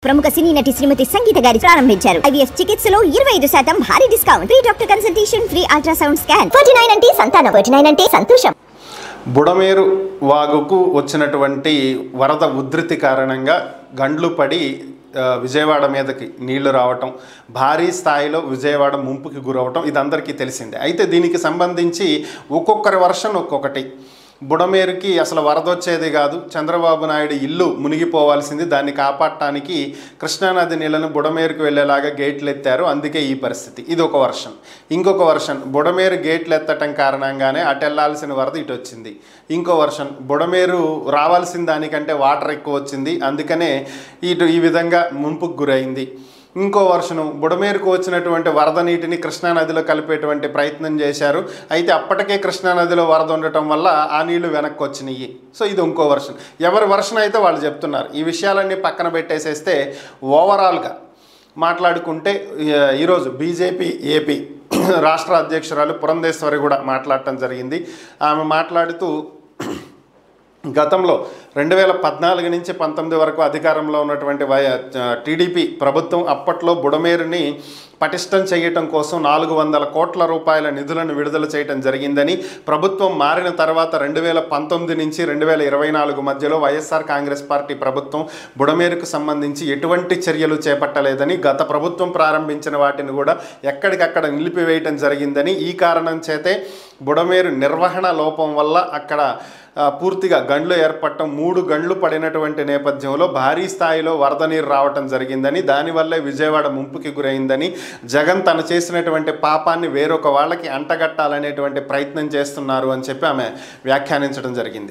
ప్రముఖ సినీ నటి శ్రీమతి సంగీత గారి ప్రారంభించారు. ఐవీఎఫ్ చికిత్సలో 25% భారీ discount, free doctor consultation, free ultrasound scan. 49 అంటే సంతానం, 49 అంటే సంతోషం. బుడమేరు వాగుకు వచ్చినటువంటి వరద ఉధృతి కారణంగా గండ్లు పడి విజయవాడ మీదకి నీళ్లు రావటం, భారీ స్థాయిలో విజయవాడ ముంపుకి గురవటం ఇదందరికీ తెలిసిందే. అయితే దీనికి సంబంధించి ఒక్కొక్కరి వర్షన్ ఒక్కొక్కటి. బుడమేరుకి అసలు వరద వచ్చేది కాదు, చంద్రబాబు నాయుడు ఇల్లు మునిగిపోవాల్సింది, దాన్ని కాపాడటానికి కృష్ణానది నీళ్లను బుడమేరుకు వెళ్ళేలాగా గేట్లు ఎత్తారు, అందుకే ఈ పరిస్థితి. ఇది ఒక వర్షన్. ఇంకొక వర్షన్, బుడమేరు గేట్లు ఎత్తటం కారణంగానే అటు వెళ్లాల్సిన వరద ఇటు వచ్చింది. ఇంకో వర్షన్, బుడమేరు రావాల్సిన దానికంటే వాటర్ ఎక్కువ వచ్చింది, అందుకనే ఇటు ఈ విధంగా ముంపుకు గురైంది. ఇంకో వర్షను, బుడమేరుకు వచ్చినటువంటి వరద నీటిని కృష్ణానదిలో కలిపేటువంటి ప్రయత్నం చేశారు, అయితే అప్పటికే కృష్ణానదిలో వరద ఉండటం వల్ల ఆ నీళ్లు వెనక్కి వచ్చినాయి. సో ఇది ఇంకో వర్షన్. ఎవరి వర్షన్ అయితే వాళ్ళు చెప్తున్నారు. ఈ విషయాలన్నీ పక్కన పెట్టేసేస్తే ఓవరాల్గా మాట్లాడుకుంటే ఈరోజు బీజేపీ ఏపీ రాష్ట్ర అధ్యక్షురాలు పురంధేశ్వరి కూడా మాట్లాడటం జరిగింది. ఆమె మాట్లాడుతూ గతంలో 2014 నుంచి 19 వరకు అధికారంలో ఉన్నటువంటి టీడీపీ ప్రభుత్వం అప్పట్లో బుడమేరుని పటిష్టం చేయటం కోసం 400 కోట్ల రూపాయల నిధులను విడుదల చేయటం జరిగిందని, ప్రభుత్వం మారిన తర్వాత 2019 నుంచి 2024 మధ్యలో వైఎస్ఆర్ కాంగ్రెస్ పార్టీ ప్రభుత్వం బుడమేరుకు సంబంధించి ఎటువంటి చర్యలు చేపట్టలేదని, గత ప్రభుత్వం ప్రారంభించిన వాటిని కూడా ఎక్కడికక్కడ నిలిపివేయటం జరిగిందని, ఈ కారణం చేతే బుడమేరు నిర్వహణ లోపం వల్ల అక్కడ పూర్తిగా గండ్లు ఏర్పడటం, 3 గండ్లు పడినటువంటి నేపథ్యంలో భారీ స్థాయిలో వరద నీరు రావటం జరిగిందని, దానివల్లే విజయవాడ ముంపుకి గురైందని, జగన్ తను చేసినటువంటి పాపాన్ని వేరొక వాళ్ళకి అంటగట్టాలనేటువంటి ప్రయత్నం చేస్తున్నారు అని చెప్పి ఆమె వ్యాఖ్యానించడం జరిగింది.